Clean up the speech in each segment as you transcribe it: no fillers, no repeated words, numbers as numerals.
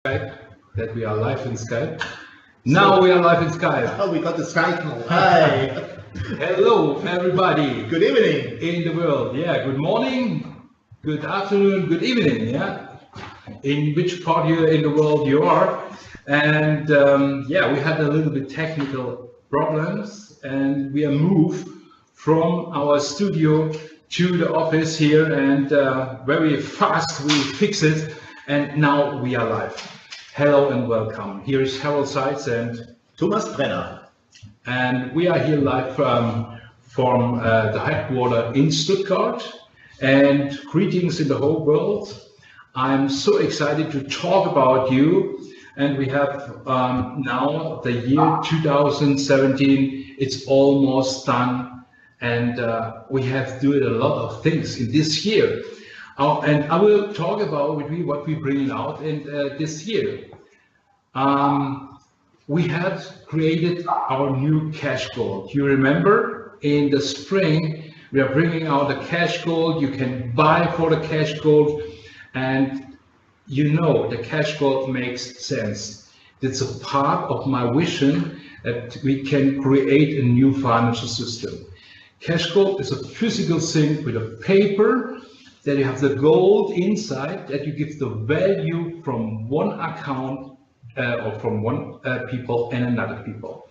Skype, that we are live in Skype. Now we are live in Skype. Oh, we got the Skype now. Hi. Hello, everybody. Good evening. In the world. Yeah, good morning, good afternoon, good evening. Yeah, in which part here in the world you are. And yeah, we had a little bit technical problems, and we are moved from our studio to the office here, and very fast we fix it, and now we are live. Hello and welcome. Here is Harold Seitz and Thomas Brenner. And we are here live from the headquarters in Stuttgart, and greetings in the whole world. I'm so excited to talk about you, and we have now the year 2017. It's almost done, and we have to do a lot of things in this year. And I will talk about with you what we bring out in this year. We have created our new cash gold. You remember in the spring, we are bringing out the cash gold. You can buy for the cash gold, and you know the cash gold makes sense. It's a part of my vision that we can create a new financial system. Cash gold is a physical thing with a paper that you have the gold inside, that you give the value from one account or from one people and another people.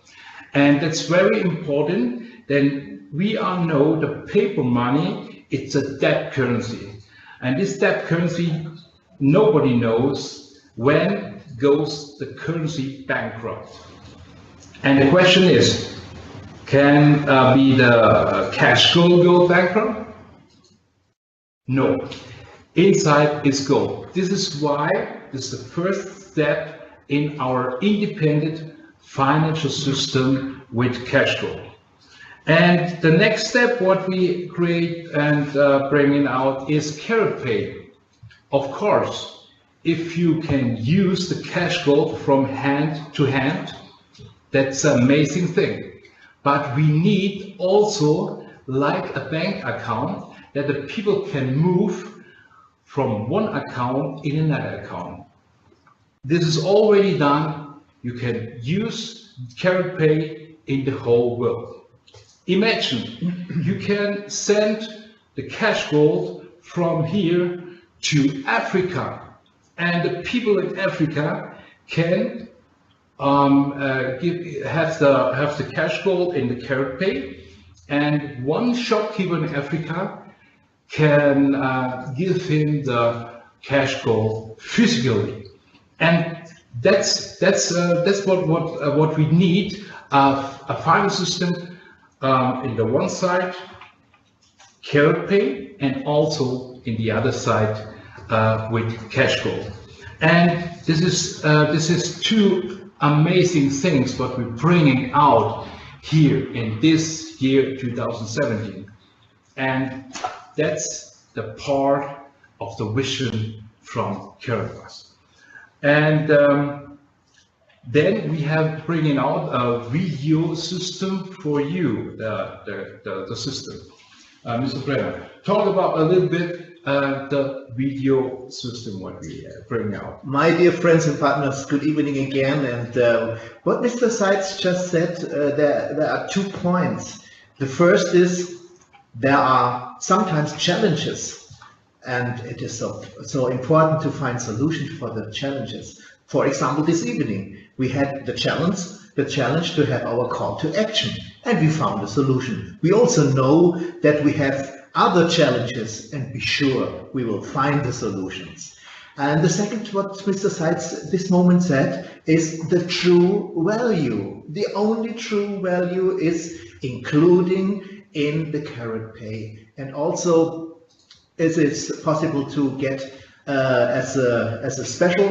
And that's very important. Then we all know the paper money, it's a debt currency. And this debt currency, nobody knows when goes the currency bankrupt. And the question is, can be the cash gold go bankrupt? No, inside is gold. This is why this is the first step in our independent financial system with cash gold. And the next step, what we create and bringing out is Karatbars. Of course, if you can use the cash gold from hand to hand, that's an amazing thing. But we need also, like a bank account, that the people can move from one account in another account. This is already done. You can use Karatbars in the whole world. Imagine you can send the cash gold from here to Africa, and the people in Africa can have the cash gold in the Karatbars, and one shopkeeper in Africa can give him the cash gold physically, and that's what we need, a final system in the one side, Karatbars, and also in the other side with cash gold. And this is two amazing things what we're bringing out here in this year 2017, and that's the part of the vision from Karatbars. And then we have bringing out a video system for you, the system. Mr. Brenner, talk about a little bit the video system what we bring out. My dear friends and partners, good evening again. And what Mr. Seitz just said, there are 2 points. The first is there are sometimes challenges, and it is so important to find solutions for the challenges. For example, this evening we had the challenge to have our call to action, and we found a solution. We also know that we have other challenges, and be sure we will find the solutions. And the second, what Mr. Seitz this moment said, is the true value. The only true value is including in the Karatbars, and also it is possible to get as a special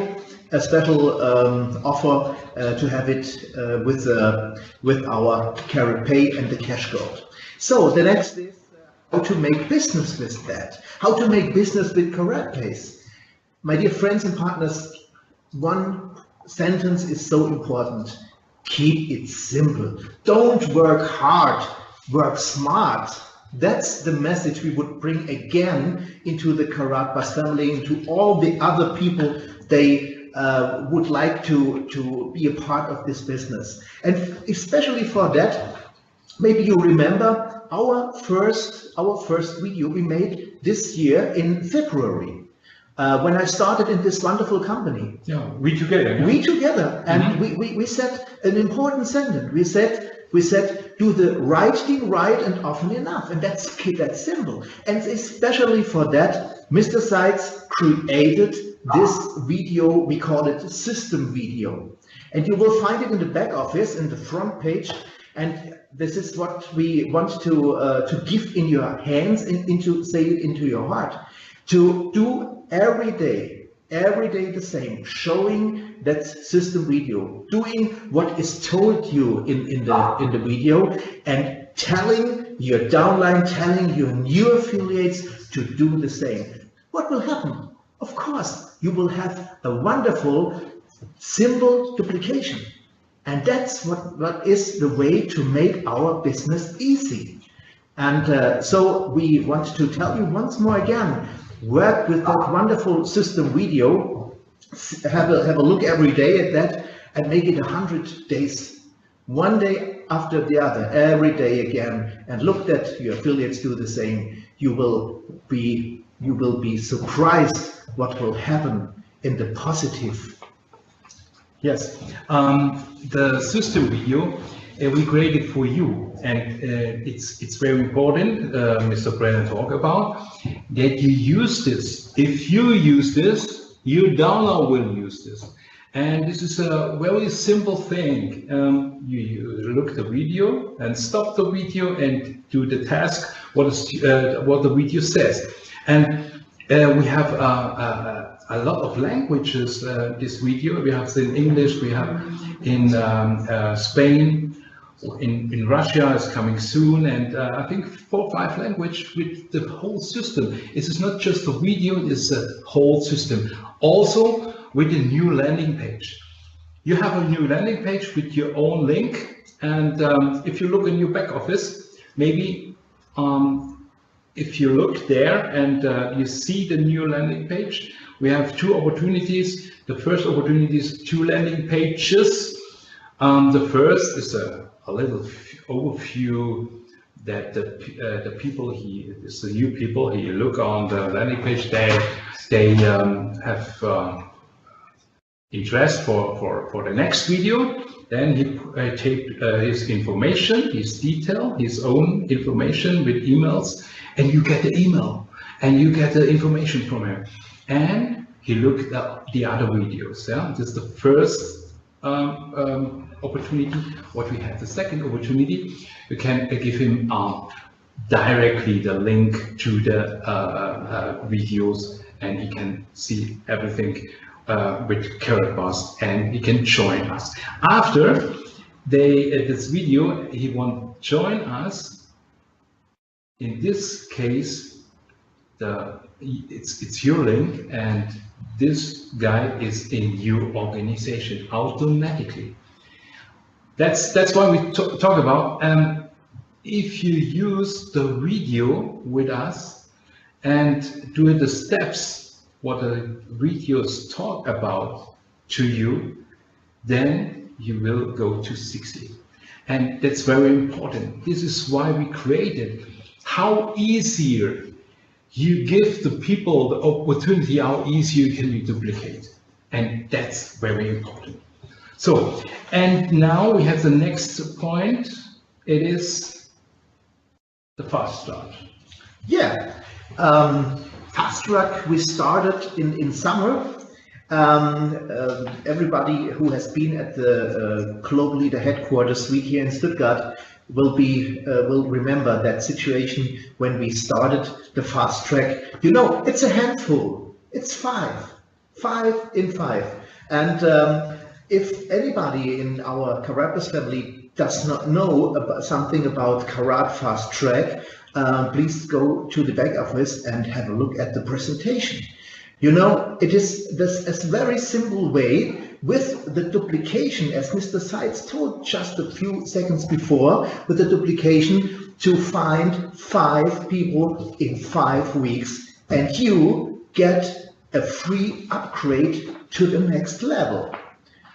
offer to have it with our Karatbars and the cash gold. So the next is how to make business with that, how to make business with Karatbars. My dear friends and partners, one sentence is so important: keep it simple. Don't work hard, work smart. That's the message we would bring again into the Karatbars family, into all the other people they would like to be a part of this business. And especially for that, maybe you remember our first video we made this year in February, when I started in this wonderful company. Yeah, we together. Yeah? We together, and we said an important sentence. We said, do the right thing right and often enough, and that's simple. And especially for that, Mr. Seitz created this video. We call it system video, and you will find it in the back office in the front page. And this is what we want to give in your hands, say it into your heart, to do every day the same, showing that system video, doing what is told you in the video, and telling your downline, telling your new affiliates to do the same. What will happen? Of course, you will have a wonderful, simple duplication. And that's what is the way to make our business easy. And so we want to tell you once more again, work with that wonderful system video, have a look every day at that, and make it 100 days, one day after the other, every day again, and look that your affiliates do the same. You will be surprised what will happen in the positive. Yes, the system video we created for you, and it's very important, Mr. Brennan talked about, that you use this. If you use this, your download will use this. And this is a very simple thing. You look at the video and stop the video and do the task, what the video says. And we have a lot of languages, this video. We have in English, we have in Spain, in Russia is coming soon, and I think 4 or 5 languages with the whole system. This is not just a video, it's a whole system. Also with a new landing page. You have a new landing page with your own link, and if you look in your back office, maybe if you look there and you see the new landing page, we have 2 opportunities. The first opportunity is 2 landing pages. The first is a little overview that the people it's the new people he look on the landing page. They have interest for the next video. Then he take his information, his detail, his own information with emails, and you get the email and you get the information from him. And he looked at the other videos. Yeah, this is the first opportunity. What we have, the second opportunity, you can give him directly the link to the videos, and he can see everything with Karatbars, and he can join us. After this video, he won't join us. In this case, it's your link, and this guy is in your organization automatically. That's why we talk about. If you use the video with us and do the steps what the videos talk about to you, then you will go to 60. And that's very important. This is why we created how easier you give the people the opportunity, how easier can you duplicate. And that's very important. So, and now we have the next point. It is the fast start. Yeah. Fast track we started in summer. Everybody who has been at the Global Leader headquarters suite here in Stuttgart will remember that situation when we started the fast track. You know, it's a handful. It's 5 in 5. And if anybody in our Karatbars family does not know something about Karat Fast Track, please go to the back office and have a look at the presentation. You know, it is this very simple way with the duplication, as Mr. Seitz told just a few seconds before, with the duplication to find 5 people in 5 weeks, and you get a free upgrade to the next level.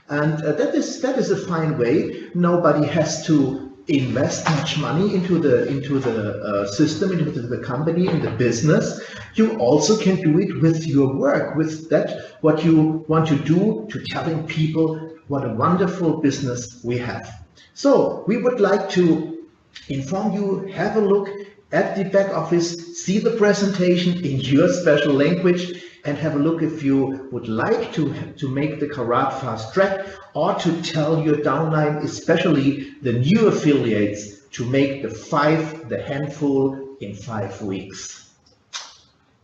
And that is a fine way. Nobody has to invest much money into the system, into the company, in the business. You also can do it with your work, with that what you want to do, to telling people what a wonderful business we have. So we would like to inform you, have a look at the back office, see the presentation in your special language, and have a look if you would like to make the Karatbars track, or to tell your downline, especially the new affiliates, to make the handful in 5 weeks.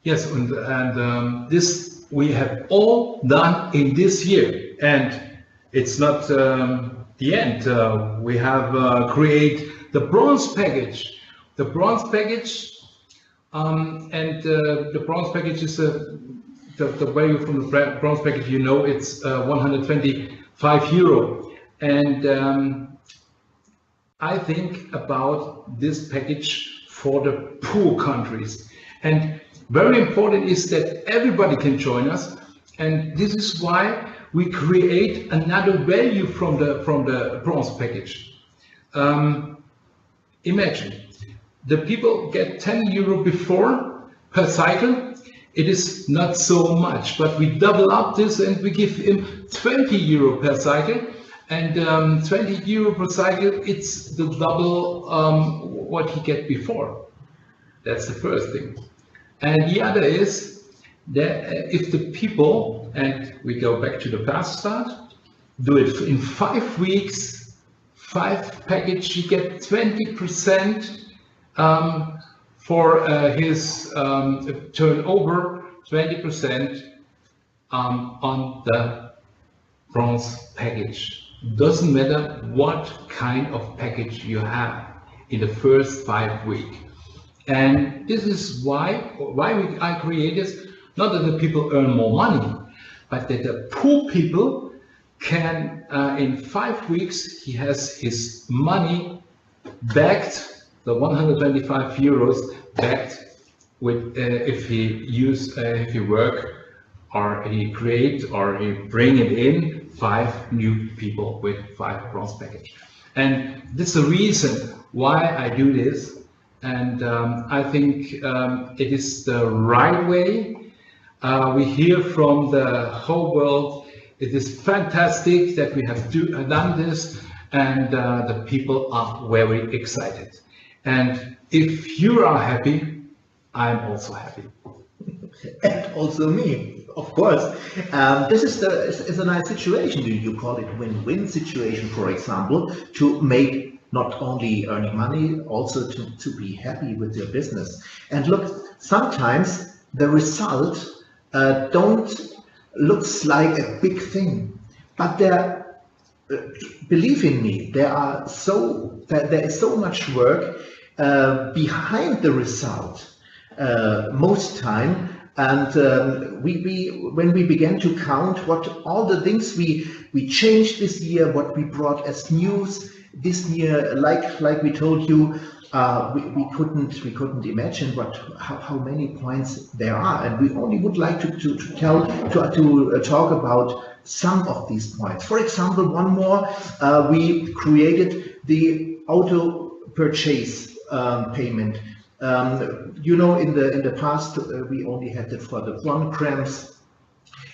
Yes, and this we have all done in this year, and it's not the end. We have created the bronze package. The bronze package, and the bronze package is the value from the bronze package. You know, it's 125 euro, and I think about this package for the poor countries. And very important is that everybody can join us, and this is why we create another value from the bronze package. Imagine the people get 10 euro before per cycle. It is not so much, but we double up this and we give him 20 euro per cycle, and 20 euro per cycle, it's the double what he get before. That's the first thing. And the other is that if the people, and we go back to the past start, do it in 5 weeks, 5 package, you get 20% for his turnover, 20% on the bronze package. Doesn't matter what kind of package you have in the first 5 weeks. And this is why I created, not that the people earn more money, but that the poor people can, in 5 weeks, he has his money backed, the 125 euros backed with, if he work, or he create, or he bring it in 5 new people with 5 bronze package. And this is the reason why I do this. And I think it is the right way. We hear from the whole world, it is fantastic that we have done this, and the people are very excited. And if you are happy, I'm also happy. And also me, of course. This is a nice situation. You call it win-win situation, for example, to make not only earning money, also to be happy with your business. And look, sometimes the result looks like a big thing, but believe in me, there is so much work behind the result most time. And when we began to count what all the things we changed this year, what we brought as news this year, like we told you, we couldn't imagine how many points there are, and we only would like to talk about some of these points. For example, one more, we created the auto purchase payment. You know, in the past we only had it for the 1 grams,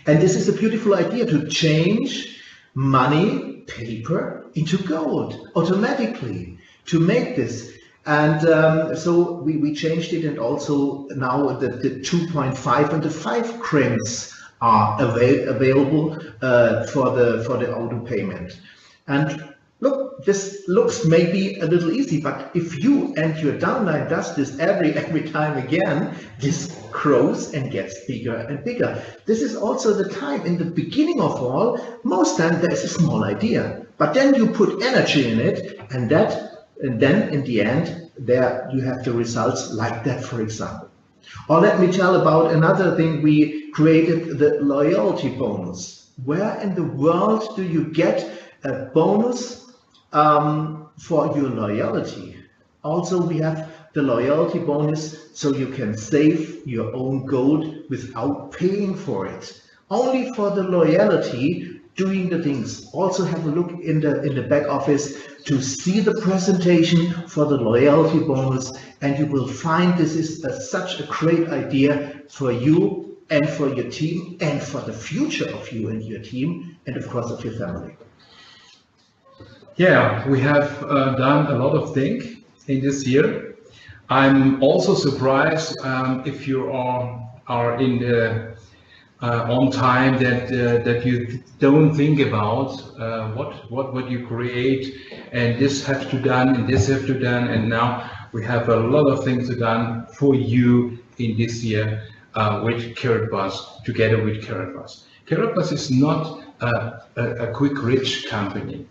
and this is a beautiful idea to change money, paper, into gold automatically, to make this. And so we changed it, and also now the 2.5 and the 5 grams are available for the auto payment. And look, this looks maybe a little easy, but if you and your downline does this every time again, this grows and gets bigger and bigger. This is also the time in the beginning of all, most time there is a small idea, but then you put energy in it, and then in the end, there you have the results like that, for example. Or let me tell about another thing. We created the loyalty bonus. Where in the world do you get a bonus for your loyalty? Also, we have the loyalty bonus, so you can save your own gold without paying for it. only for the loyalty, doing the things. Also have a look in the back office to see the presentation for the loyalty bonus, and you will find this is such a great idea for you and for your team and for the future of you and your team and of course of your family. Yeah, we have done a lot of things in this year. I'm also surprised if you are in the on time that you don't think about what you create, and this have to done and this have to done, and now we have a lot of things to done for you in this year with Karatbars, together with Karatbars. Karatbars is not a quick rich company.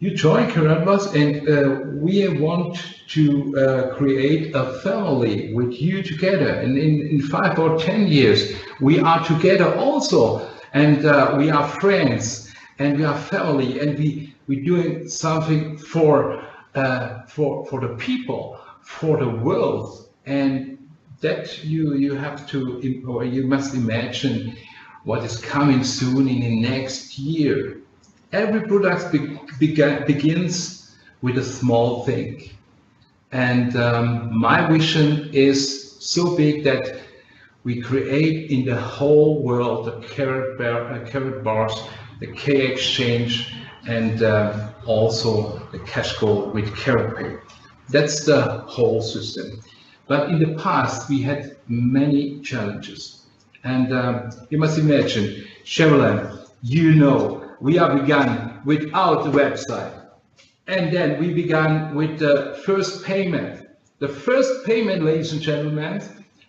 You join Karatbars, and we want to create a family with you together. And in 5 or 10 years, we are together also, and we are friends, and we are family, and we're doing something for the people, for the world, and that you have to, or you must imagine what is coming soon in the next year. Every product begins with a small thing, and my vision is so big that we create in the whole world the Karatbars, the K-Exchange, and also the cash call with Karatpay. That's the whole system. But in the past we had many challenges, and you must imagine, Chevrolet, you know, we are begun without the website, and then we began with the first payment. The first payment, ladies and gentlemen,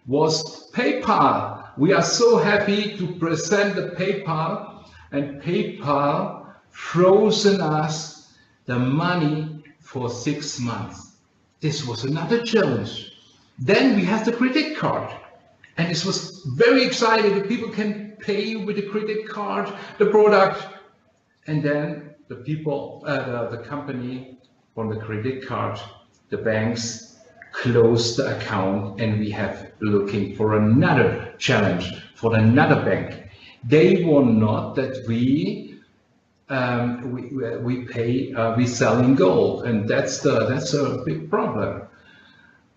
was PayPal. We are so happy to present the PayPal, and PayPal frozen us the money for 6 months. This was another challenge. Then we have the credit card, and this was very exciting that people can pay with the credit card the product. And then the people, the company from the credit card, the banks closed the account, and we have looking for another challenge for another bank. They want not that we sell in gold, and that's a big problem.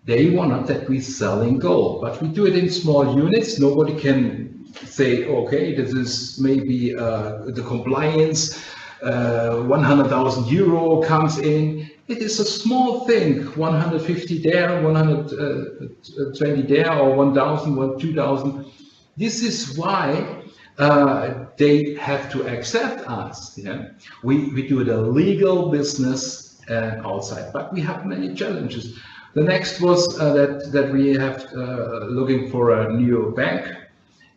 They want not that we sell in gold, but we do it in small units. Nobody can say, okay, this is maybe the compliance, 100,000 euro comes in. It is a small thing, 150 there, 120 there, or 1,000, or 2,000. This is why they have to accept us. Yeah? We do the legal business outside, but we have many challenges. The next was that we have looking for a new bank.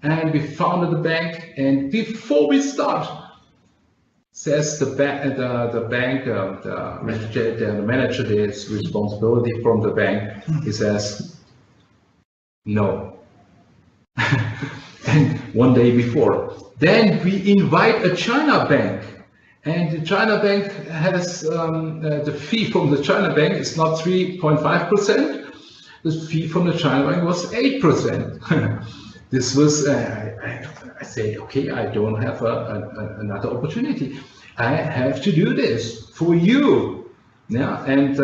And we founded the bank, and before we start, says the manager, this responsibility from the bank, he says, no. And one day before, then we invite a China bank, and the China bank has the fee from the China bank is not 3.5%. The fee from the China bank was 8%. This was, I said, okay, I don't have another opportunity. I have to do this for you. Yeah, and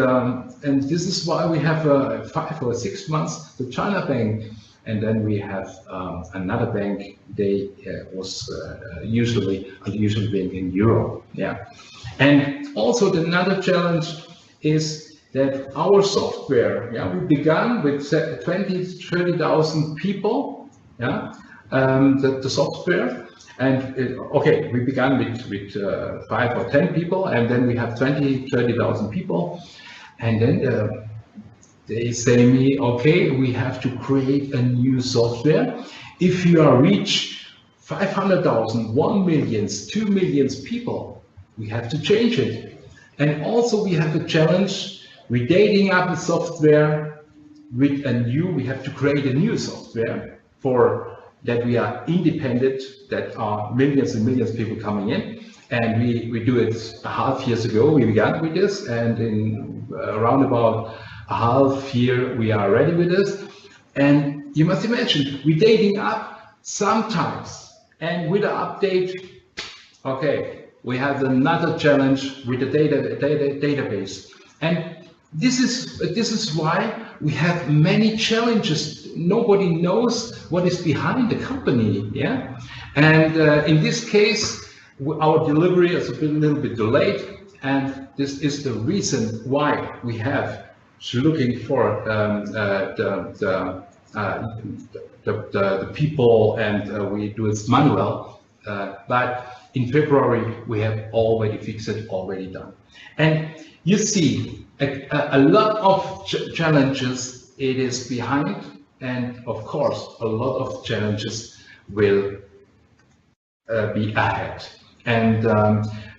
this is why we have 5 or 6 months the China bank, and then we have another bank. They was usually bank in Europe. Yeah, and also another challenge is that our software. Yeah, we began with 20-30,000 people. Yeah, the software, and okay, we began with 5 or 10 people, and then we have 20-30,000 people, and then they say me, okay, we have to create a new software. If you are reach 500,000, 1 million, 2 million people, we have to change it. And also we have a challenge. We're dating up the software with we have to create a new software for that we are independent, that are millions and millions of people coming in, and we do it a half years ago. We began with this, and in around about a half year we are ready with this. And you must imagine, we're dating up sometimes, And with the update, okay, we have another challenge with the database. And this is why we have many challenges. Nobody knows what is behind the company, yeah? And in this case, our delivery is a little bit delayed, and this is the reason why we have looking for the people, and we do it manual. But in February we have already fixed it, already done. And you see a lot of challenges it is behind, and of course a lot of challenges will be ahead. And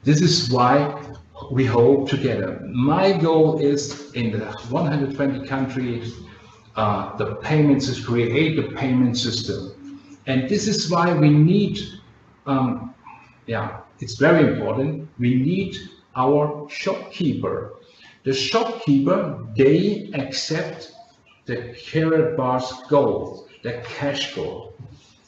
this is why we hope together. My goal is in the 120 countries, the payments is create the payment system. And this is why we need, it's very important, we need our shopkeeper. The shopkeeper, they accept the Karatbars gold, the cash gold.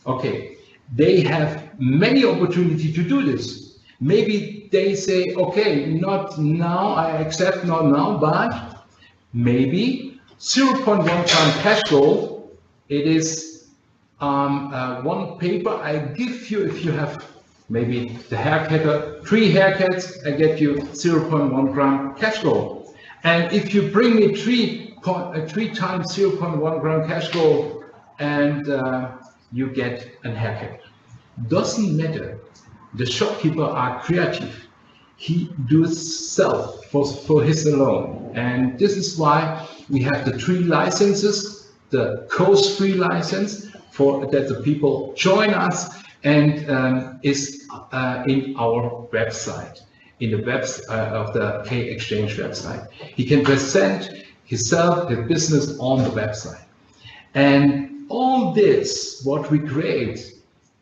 Okay, they have many opportunities to do this. Maybe they say, okay, not now, I accept not now, but maybe 0.1 gram cash gold, it is one paper I give you. If you have maybe the haircutter, 3 haircuts, I get you 0.1 gram cash gold. And if you bring me 3 times 0.1 gram cash gold, and you get a haircut. Doesn't matter. The shopkeeper are creative. He does sell for his alone. And this is why we have the 3 licenses, the cost-free license for that the people join us, and is in our website, in the of the K Exchange website. He can present himself, his business on the website. And all this, what we create,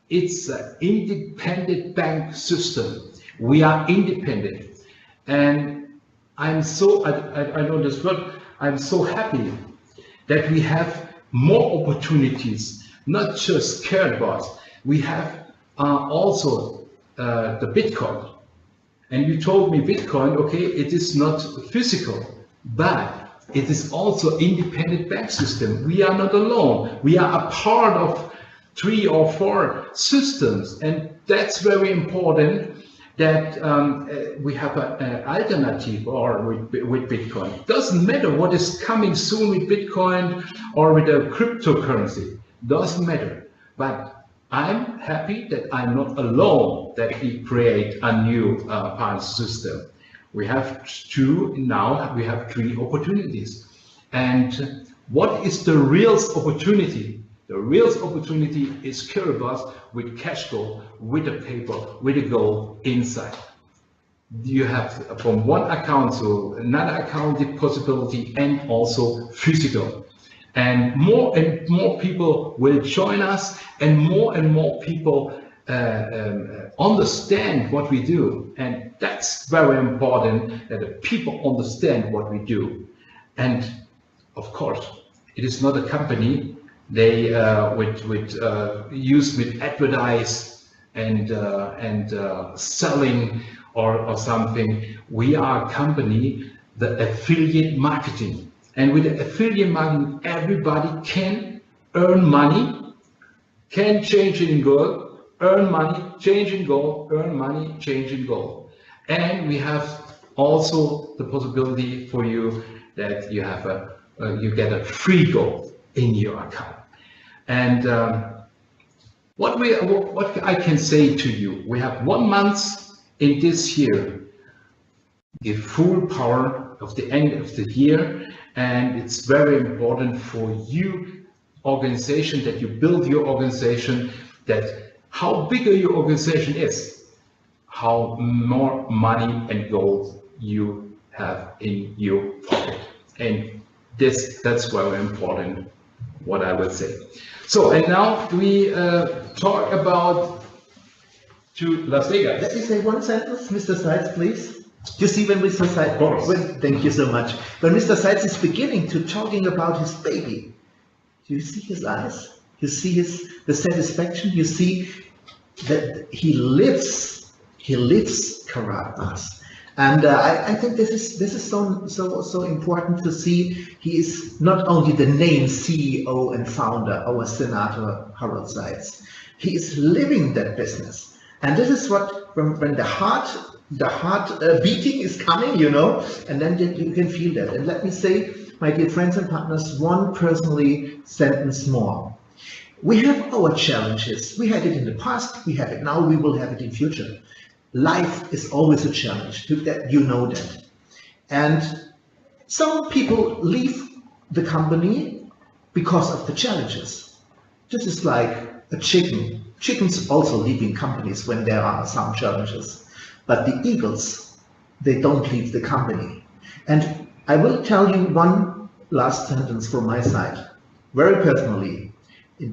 it's an independent bank system. We are independent. And I'm so, I know this word, I'm so happy that we have more opportunities, not just Karatbars. We have also the Bitcoin. And you told me Bitcoin, okay, it is not physical, but it is also independent bank system. We are not alone. We are a part of 3 or 4 systems, and that's very important that we have an alternative or with Bitcoin. Doesn't matter what is coming soon with Bitcoin or with a cryptocurrency. Doesn't matter. But I'm happy that I'm not alone, that we create a new payment system. We have 2 now, we have 3 opportunities. And what is the real opportunity? The real opportunity is Karatbars with cash gold, with a paper, with a gold inside. You have from one account to another account the possibility, and also physical. And more people will join us, and more people understand what we do. And that's very important, that the people understand what we do. And of course, it is not a company they use with advertise and selling or something. We are a company, the affiliate marketing. And with the affiliate marketing, everybody can earn money, can change it in gold, earn money, change in gold, earn money, change in gold. And we have also the possibility for you that you have you get a free gold in your account. And what I can say to you, we have 1 month in this year, the full power of the end of the year. And it's very important for you organization that you build your organization, that how bigger your organization is, how more money and gold you have in your pocket. And that's very important, what I would say. So, and now we talk about to Las Vegas. Let me say one sentence, Mr. Seitz, please. You see, when Mr. Seitz, thank you so much. When Mr. Seitz is beginning to talking about his baby, do you see his eyes? You see the satisfaction. You see that he lives Karatbars. And I think this is so important to see. He is not only the name CEO and founder, our Senator Harold Seitz. He is living that business, and this is what when the heart beating is coming, you know, and then you can feel that. And let me say, my dear friends and partners, one personally sentence more. We have our challenges. We had it in the past. We have it now. We will have it in future. Life is always a challenge, that you know that. And some people leave the company because of the challenges. This is like a chicken. Chickens also leaving companies when there are some challenges. But the eagles, they don't leave the company. And I will tell you one last sentence from my side, very personally.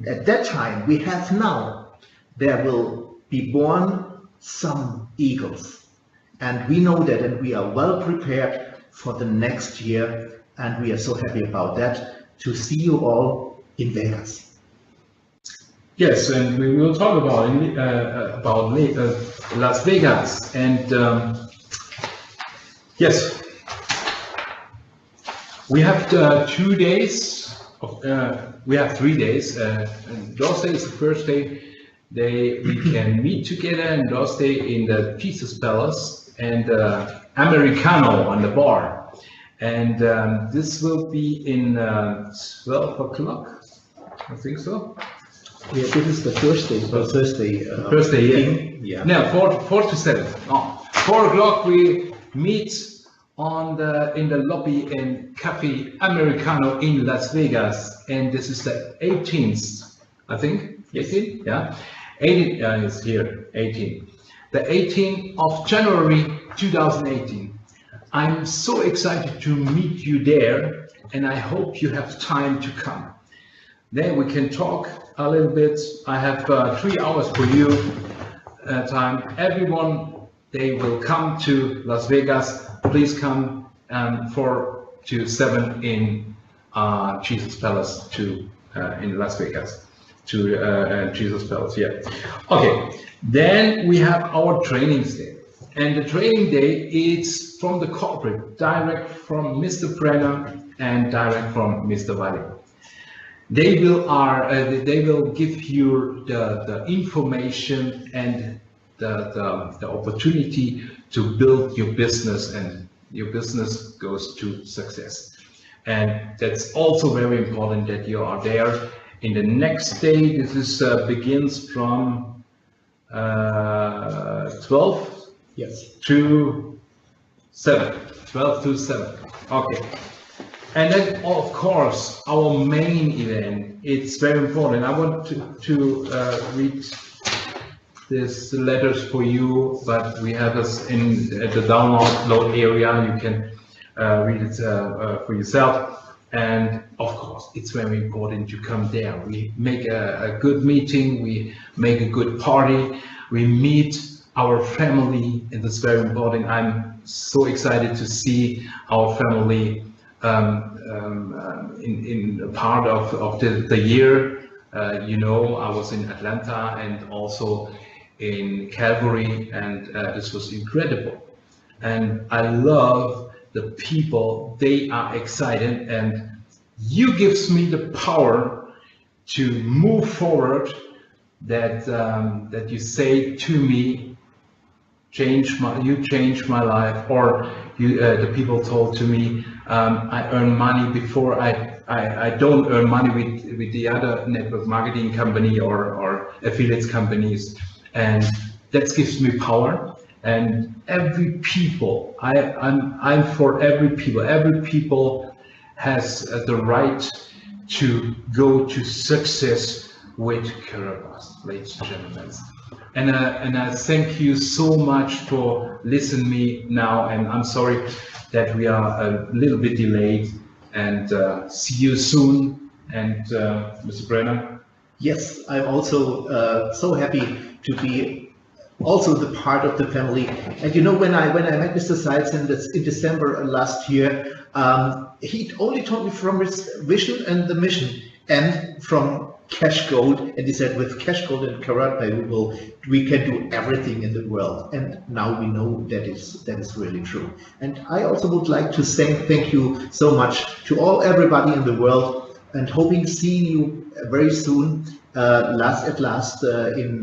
At that time we have now, there will be born some eagles, and we know that, and we are well prepared for the next year, and we are so happy about that, to see you all in Vegas. Yes, and we will talk about Las Vegas, and yes, we have 2 days of, we have 3 days, and Thursday is the first day we can meet together, and Thursday in the Jesus Palace and Americano on the bar. And this will be in 12 o'clock, I think so. Yeah, this is the Thursday. Thursday, yeah. No, 4 to 7. Oh, 4 o'clock we meet in the lobby in Cafe Americano in Las Vegas, and this is the 18th, I think. 18, yeah. 18 is here, 18. The 18th of January 2018. I'm so excited to meet you there, and I hope you have time to come. Then we can talk a little bit. I have 3 hours for you time. Everyone, they will come to Las Vegas. Please come 4 to 7 in Jesus Palace in Las Vegas. To Jesus Palace, yeah. Okay, then we have our trainings day, and the training day is from the corporate, direct from Mr. Brenner and direct from Mr. Wiley. They will give you the information and the opportunity to build your business, and your business goes to success. And that's also very important that you are there. In the next day, this is begins from 12 to 7. 12 to 7. Okay. And then, of course, our main event. It's very important. I want to read these letters for you, but we have us in the download area. You can read it for yourself. And of course, it's very important to come there. We make a good meeting, we make a good party, we meet our family, and that's very important. I'm so excited to see our family in a part of the year. You know, I was in Atlanta and also in Calgary, and this was incredible. And I love the people, they are excited, and you gives me the power to move forward, that you say to me, you changed my life, or the people told to me, I earn money before I don't earn money with the other network marketing company or affiliates companies, and that gives me power. And every people, I'm for every people. Every people has the right to go to success with Karatbars, ladies and gentlemen. And I thank you so much for listening me now. And I'm sorry that we are a little bit delayed. And see you soon. And Mr. Brenner. Yes, I'm also so happy to be also the part of the family. And you know, when I met Mr. Seitz in December last year, he only told me from his vision and the mission, and from cash gold, and he said with cash gold and Karatbars we can do everything in the world, and now we know that is really true. And I also would like to thank you so much to everybody in the world, and hoping seeing you very soon at last in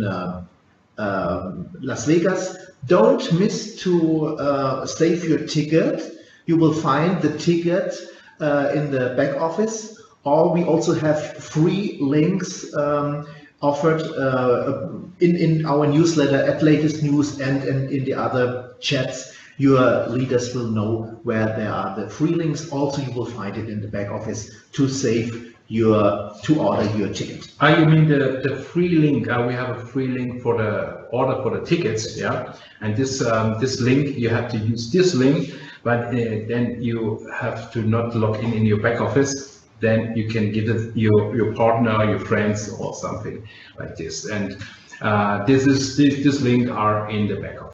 Las Vegas. Don't miss to save your ticket. You will find the ticket in the back office, or we also have free links offered in our newsletter at Latest News and in the other chats. Your leaders will know where there are the free links. Also, you will find it in the back office to order your ticket. You mean the free link? We have a free link for the order for the tickets, yeah. And this link, you have to use this link, but then you have to not log in your back office. Then you can give it your partner, your friends, or something like this. And this link are in the back office.